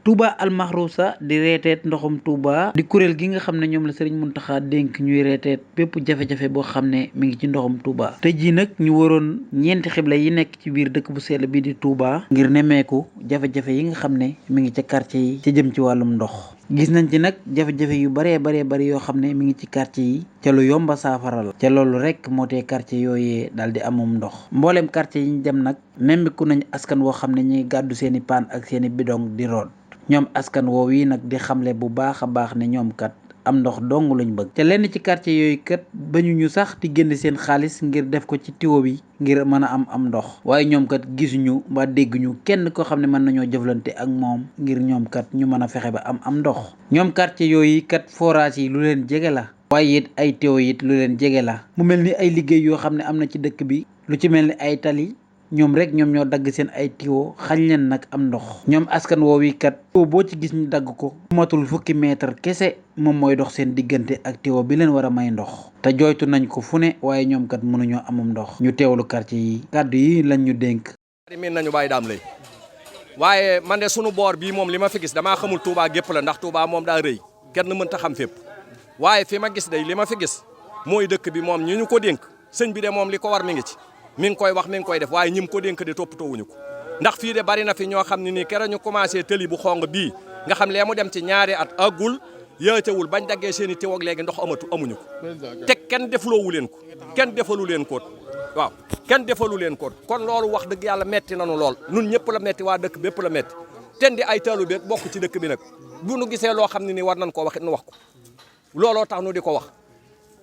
Touba Al Mahrousa di reeteet ndoxum Touba di kuréel gi nga xam ne ñoom la Serigne Mountakha dénk ñuy reeteet bépp jafe-jafe boo xam ne mi ngi ci ndoxum Touba te ji nag ñu waroon ñeenti xibla yi nekk ci biir dëkk bu sell bi di Touba ngir nemmeeku jafe-jafe yi nga xam ne mi ngi ca quartier yi ca jëm ci wàllum ndox. gis nañ ci nag jafe-jafe yu baree bari yoo xam ne mi ngi ci quartier yi ca lu yomba saafara la ca loolu rek moo tee quartier yooyee daal di amum ndox mbooleem quartier yi ñu dem nag nemmiku nañ askan woo xam ne ñuy gàddu seeni paan ak seeni bidong di root ñoom askan woow yi nag di xamle bu baax a baax ne ñoom kat am ndox dong lañ bëgg te lenn ci quartier yooyu kat bañu ñu sax di génn seen xaalis ngir def ko ci tiwo bi ngir mën a am ndox waaye ñoom kat gisuñu mbaa dégguñu kenn koo xam ne mën nañoo jëflante ak moom ngir ñoom kat ñu mën a fexe ba am ndox ñoom quartier yooyu kat forage yi lu leen jege la waaye it ay tiwo it lu leen jege la mu mel ni ay liggéey yoo xam ne am na ci dëkk bi lu ci mel ni ay tali ñoom ñoo dagg seen ay tiwo xañ leen nag am ndox ñoom askan woowu kat tiwo boo ci gis ñu dagg ko matul fukki mètre kese moom mooy dox seen diggante ak tiwo bi leen war a may ndox te jooytu nañ ko fu ne waaye ñoom kat mënuñoo amum ndox ñu teewlu quartier yi kàddu yi lañ ñu dénk. miin nañu bàyyi daam lay waaye man de sunu boor bii moom li ma fi gis damaa xamul Touba gépp la ndax Touba moom daa rëy kenn mënta xam fépp waaye fi ma gis day li ma fi gis mooy dëkk bi moom ñu ko dénk sëñ bi de moom li ko war mi ngi ci mi ngi koy wax mi ngi koy def waaye ñim ko dénk de toppatoowuñu ko ndax fii de bari na fi ñoo xam ne nii keroog ñu commencé tëli bu xong bii nga xam lee mu dem ci ñaari at agul yëtewul bañ daggee seen i tiw ak léegi ndox amuñu ko te kenn defloowu leen ko kenn defalu leen ko waaw kenn defalu leen ko kon loolu wax dëgg yàlla metti nanu lool nun ñëpp la metti waa dëkk bépp la metti ten di ay taalu be bokk ci dëkk bi nag bu nu gisee loo xam ne nii war nañ koo wax it nu wax ko looloo tax nu di ko wax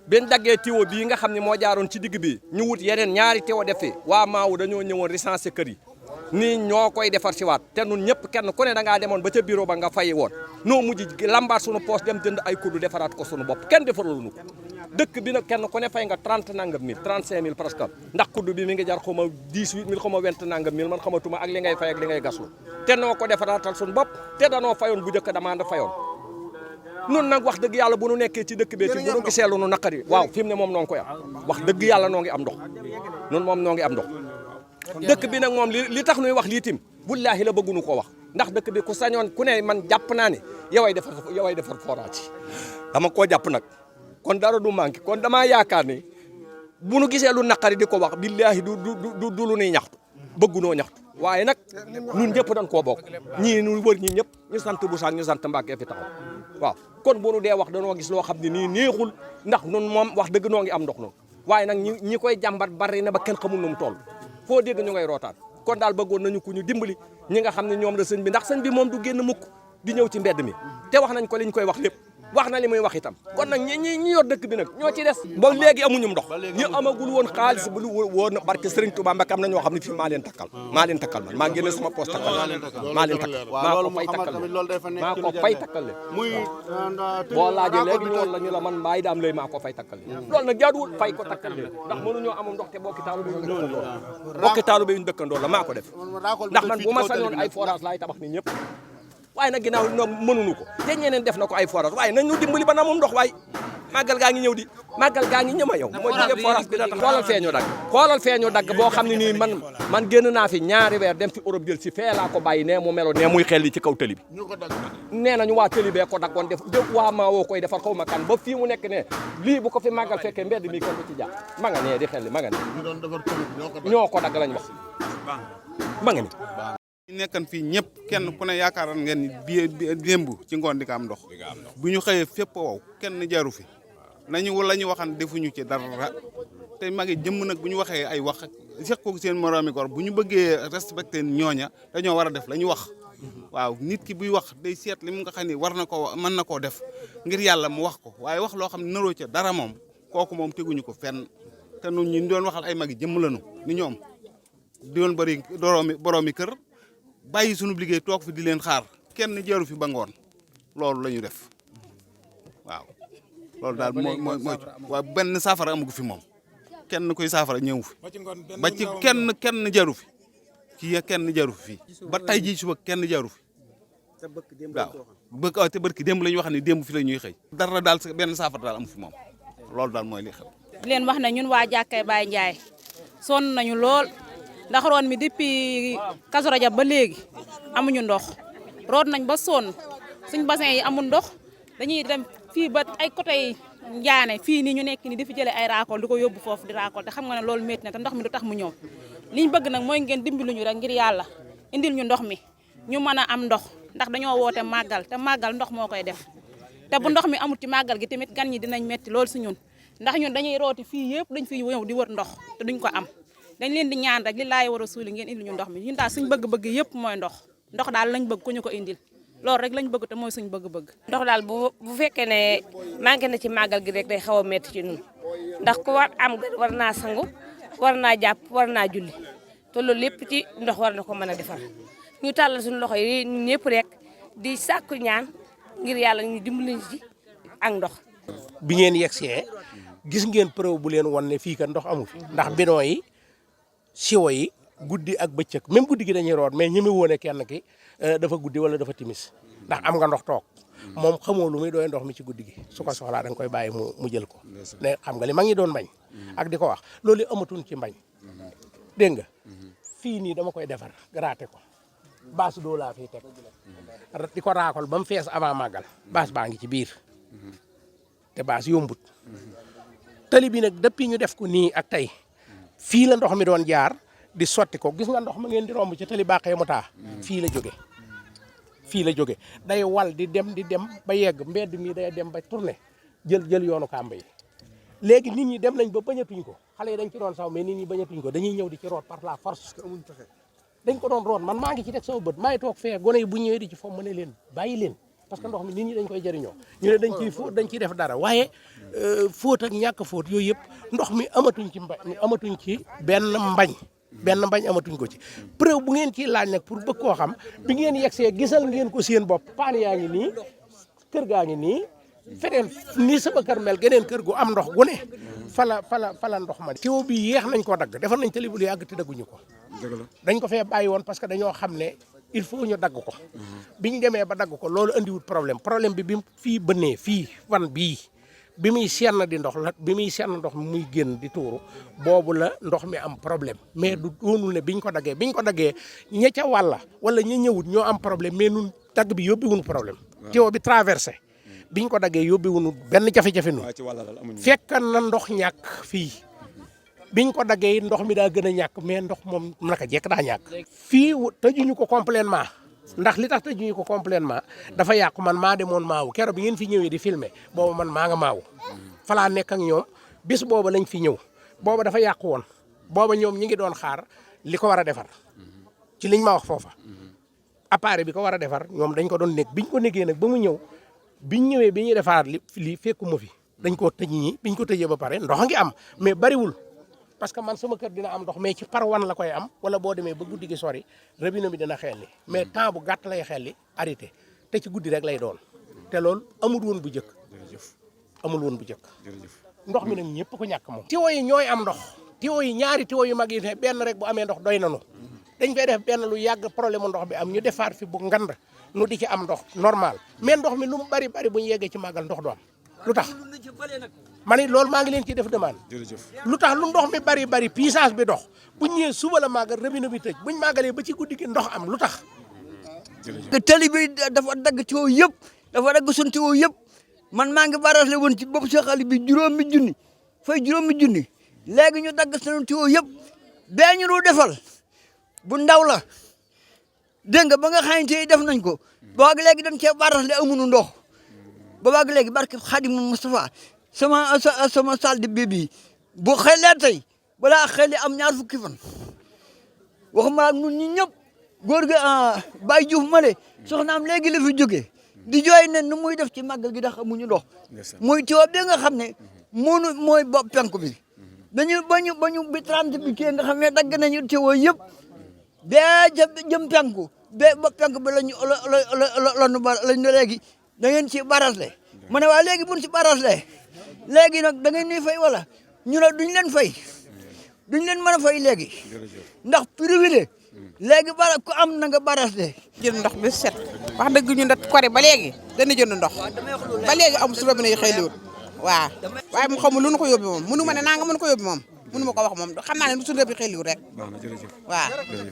ben daggee tiwo bii nga xam ne moo jaaroon ci digg bi ñu wut yeneen ñaari tiwo def fi waa maawu dañoo ñëwoon recensé kër yi nii ñoo koy defar si waat te nun ñëpp kenn ku ne da ngaa demoon ba ca bureau ba nga fay woon noo mujj lambaat sunu poos dem jënd ay kuddu defaraat ko sunu bopp kenn defaraluñu ko dëkk bi nag kenn ku ne fay nga 30 nangam mille 35 mille presque ndax kuddu bi mi ngi jar xaw ma 18 mille xaw ma 20 nangam mille man xamatuma ak li ngay fay ak li ngay gaslu te noo ko defaraatal sunu bopp te danoo fayoon bu njëkk demande fayoon nun nag wax dëgg yàlla bu nu nekkee ci dëkk bee ci bu nu gisee lu nu naqari waaw fi mu ne moom noo ngi koy am wax dëgg yàlla noo ngi am ndox nun moom noo ngi am ndox dëkk bi nag moom li tax nuy wax lii tim bullaahi la bëggunu ko wax ndax dëkk bi ku sañoon ku ne man jàpp naa ne yoway defar forage dama koo jàpp nag kon dara du manqué kon damaa yaakaar ni bu nu gisee lu naqari di ko wax billaahi du lu nuy ñaxtu bëggunoo ñaxtu waaye nag ñun ñëpp dañ koo bokk ñii ñu wër ñi ñëpp ñu sant bu saak ñu sant Mbàkke fi taxaw waaw kon bu nu dee wax danoo gis loo xam ne nii neexul ndax nun moom wax dëgg noo ngi am ndox noonu waaye nag ñi koy jàmbat bari na ba kenn xamul nu mu toll foo dégg ñu ngay rootaat kon daal bëggoon nañu ko ñu dimbali ñi nga xam ne ñoom la sëñ bi ndax sëñ bi moom du génn mukk di ñëw ci mbedd mi te wax nañ ko liñ koy wax lépp wax na li muy wax itam kon nag ñi yor dëkk bi nag ñoo ci des ba léegi amuñu ndox ñu amagul woon xaalis bu woon barke Serigne Touba Mbacke am na ñoo xam ne fii maa leen takkal man maa génne sama poste takkal maa leen takkal maa ko fay takkal le boo laajee léegi ñu woon la ñu la man Baye Dame lay maa ko fay takkal le loolu nag jaaduwul fay ko takkal le ndax mënuñoo amul ndox te bokki taalu be yuñ dëkkandoo la maa ko def ndax man bu ma sañoon ay forage laay tabax ni ñëpp waaye nag ginnaaw ñoom mënuñu ko te ñeneen def na ko ay forage waaye nañ ñu dimbali ba na moom ndox waaye màggal gaa ngi ñëw di màggal gaa ngi ñëma yow mooy jóge forage bi da tax xoolal feeñu dagg boo xam ne nii man génn naa fi ñaari weer dem fi Europe jël si fee laa ko bàyyi ne mu melo ne muy xel li ci kaw tëli bi nee nañu waa tëli bee ko daggoon def waa maa woo koy defar xaw ma kan ba fii mu nekk ne lii bu ko fi màggal fekkee mbedd mi kenn du ci jaar ma nga nee di xel li ma nga ne ñoo ko dagg lañ wax ma nga ni ñu nekkan fii ñëpp kenn ku ne yaakaaran ngeen ni démb ci ngoon di ko am ndox bu ñu xëyee fépp wow kenn jaru fi nañu la ñu waxan defuñu ci dara te magi jëmm nag bu ñu waxee ay wax seq ko seen moroomi gor bu ñu bëggee respecté ñooña dañoo war a def la ñu wax waaw nit ki buy wax day seet li mu nga xam ne war na ko mën na koo def ngir yàlla mu wax ko waaye wax loo xam ne naroo ca dara moom kooku moom teguñu ko fenn te nun ñu doon waxal ay magi jëmm lañu ni ñoom di doon bëri boroomi kër bàyyi sunu liggéey toog fi di leen xaar kenn jaru fi ba ngoon loolu la ñu def waaw loolu daal mooy waaw benn saafara amugu fi moom kenn koy saafara ñëw fi ba ci kenn jaru fi kii kenn jaru fi fii ba tey jii suba kenn jaru fi waaw te barki démb la ñu wax ne démb fi la ñuy xëy dara daal benn saafara daal amu fi moom loolu daal mooy li xew di leen wax ne ñun waa jàkkay Baye Ndiaye sonn nañu lool ndax roon mi depuis Kazu Rajab ba léegi amuñu ndox root nañ ba sonn suñ bassin yi amul ndox dañuy dem fii ba ay côté yi Njaane fii nii ñu nekk ni di fi jëlee ay raakool di ko yóbbu foofu di raakool te xam nga ne loolu métti na te ndox mi du tax mu ñëw liñ bëgg nag mooy ngeen dimbalu ñu rek ngir yàlla indil ñu ndox mi ñu mën a am ndox ndax dañoo woote màggal te màggal ndox moo koy def te bu ndox mi amul ci màggal gi tamit gan ñi dinañ metti lool si ñun ndax ñun dañuy rooti fii yëpp dañ fi ñëw di wër ndox te duñ ko am dañ leen di ñaan rek li laay war a suuli ngeen indil ñu ndox mi ñun daal suñ bëgg-bëgg yëpp mooy ndox daal lañ bëgg ku ñu ko indil loolu rek lañ bëgg te mooy suñ bëgg-bëgg. ndox daal bu fekkee ne manqué na ci màggal gi rek day xaw a métti ci ñun ndax ku war am war naa sangu war naa jàpp war naa julli te loolu lépp ci ndox war na ko mën a defar ñu tàllal suñu loxo yi ñëpp rek di sàkku ñaan ngir yàlla ñu dimbali ci ak ndox. bi ngeen yegsee gis ngeen preuve bu leen wan ne fii kat ndox amu fi ndax bidon yi siwo yi guddi ak bëccëg même guddi gi dañuy root mais ñeme woone kenn ki dafa guddi wala dafa timis ndax am nga ndox toog moom xamoo lu muy doy ndox mi ci guddi gi su ko soxlaa da nga koy bàyyi mu jël ko ne xam nga li ma ngi doon bañ ak di ko wax loolu amatuñ ci mbañ dégg nga fii nii dama koy defar gratter ko baas doo laa fiy teg di ko raakol ba mu fees avant màggal baas baa ngi ci biir te baas yombut tali bi nag depuis ñu def ko nii ak tey fii la ndox mi doon jaar di sotti ko gis nga ndox ma ngeen di romb ci tali baaxee mu taa fii la jóge day wal di dem ba yegg mbedd mi day dem ba tourné jël yoonu kàmb yi léegi nit ñi dem nañ ba bañatuñ ko xale yi dañ ci doon saw mais nit ñi bañatuñ ko dañuy ñëw di ci root par la force dañ ko doon root man maa ngi ci teg sama bët maa ngi toog fee gone yi bu ñëwee di ci fomm ne leen bàyyi leen parce que ndox mi nit ñi dañ koy jëriñoo ñu ne dañ ciy def dara waaye fóot ak ñàkk fóot yooyu yëpp ndox mi amatuñ ci benn mbañ amatuñ ko ci preuve bu ngeen ciy laaj nag pour bëgg koo xam bi ngeen yegsee gisal ngeen ko seen bopp paan yaa ngi nii kër gaa ngi nii feneen nii sama kër mel geneen kër gu am ndox gu ne fala ndox ma tuyau bi yéex nañ koo dagg defar nañ tali bu yàgg te dagguñu ko dañ ko fee bàyyi woon parce que dañoo xam ne il faut ñu dagg ko biñ demee ba dagg ko loolu andiwut problème bi bi fii bënnee fii wan bii bi muy senn di ndox la bi muy senn ndox mi muy génn di tuuru boobu la ndox mi am problème mais du doonul ne biñ ko daggee ña ca wàlla wala ña ñëwut ñoo am problème mais nun dagg bi yóbbiwuñu problème tuyau bi traversé biñ ko daggee yóbbiwuñu benn jafe-jafe nun fekk na ndox ñàkk fii biñ ko daggee ndox mi daa gën a ñàkk mais ndox moom naka jekk daa ñàkk fii tëjuñu ko complètement ndax li tax tëjuñu ko complètement dafa yàqu man maa demoon maawu keroog bi ngeen fi ñëwee di filmer booba man maa nga maawu falaa nekk ak ñoom bis booba lañ fi ñëw booba dafa yàqu woon booba ñoom ñi ngi doon xaar li ko war a defar ci liñ ma wax foofa appareil bi ko war a defar ñoom dañ ko doon nekk biñ ko nekkee nag ba mu ñëw biñ ñëwee bi ñuy defaraat li fekkuma fi dañ koo tëj ñii biñ ko tëjee ba pare ndox a ngi am mais bariwul parce que man sama kër dina am ndox mais ci par wan la koy am wala boo demee ba guddi gi sori robinet bi dina xelli mais temps bu gàtt lay xelli arrêté te ci guddi rek lay doon te loolu amul woon bu njëkk ndox mi nag ñëpp ko ñàkk moom tuyau yi ñooy am ndox tuyau yi ñaari tuyau yu mag yi ne benn rek bu amee ndox doy nanu dañ fay def benn lu yàgg problème mu ndox bi am ñu defaat fi bu ngand nu di ci am ndox normal mais ndox mi lu mu bari bu ñu yeggee ci màggal ndox du am lu tax ma ne loolu maa ngi leen ci def demande lu tax lu ndox mi bari puissance bi dox buñ ñëwee suba la màggal robinet bi tëj buñ màggalee ba ci guddi gi ndox am lu tax te tali bi dafa dagg tuyau yëpp dafa dagg sun tuyau yëpp man maa ngi barasle woon ci bopp Cheikh Ali bi juróomi junni léegi ñu dagg sunu tuyau yëpp bee ñu defal bu ndaw la dégg nga ba nga xamante def nañ ko boobu léegi dañ cee barasle amuñu ndox boobaag léegi barke Xaadimu Mustafa sama salle de bébé bu xelee tey balaa xeli am ñaar fukki fan waxuma ak ñun ñi ñëpp góor ga Baye Diouf Male soxnaam léegi la fi jógee di jooy ne nu muy def ci màggal gi ndax amuñu ndox muy tuyau bi nga xam ne mooy bopp penku bi bañu bi 30 bi kii nga xam ne dagg nañu tuyau yëpp bee jëm penku bee bopp penku bi lañ léegi da ngeen ci barasle ma ne waa léegi buñ ci barasle léegi nag da ngeen ñuy fay wala ñu ne duñ leen fay duñ leen mën a fay léegi ndax privé léegi ku am na nga barasle jënd ndox bi set wax dëgg ñu ndat kori ba léegi dana jënd ndox ba léegi am su robinet yi xëy liwut waaw waaye mu xamul lu nu ko yóbbi moom mënu ma ne naa nga mën ko yóbbi moom mënu ma ko wax moom xam naa ne du su robinet yi xëy liwut rek waaw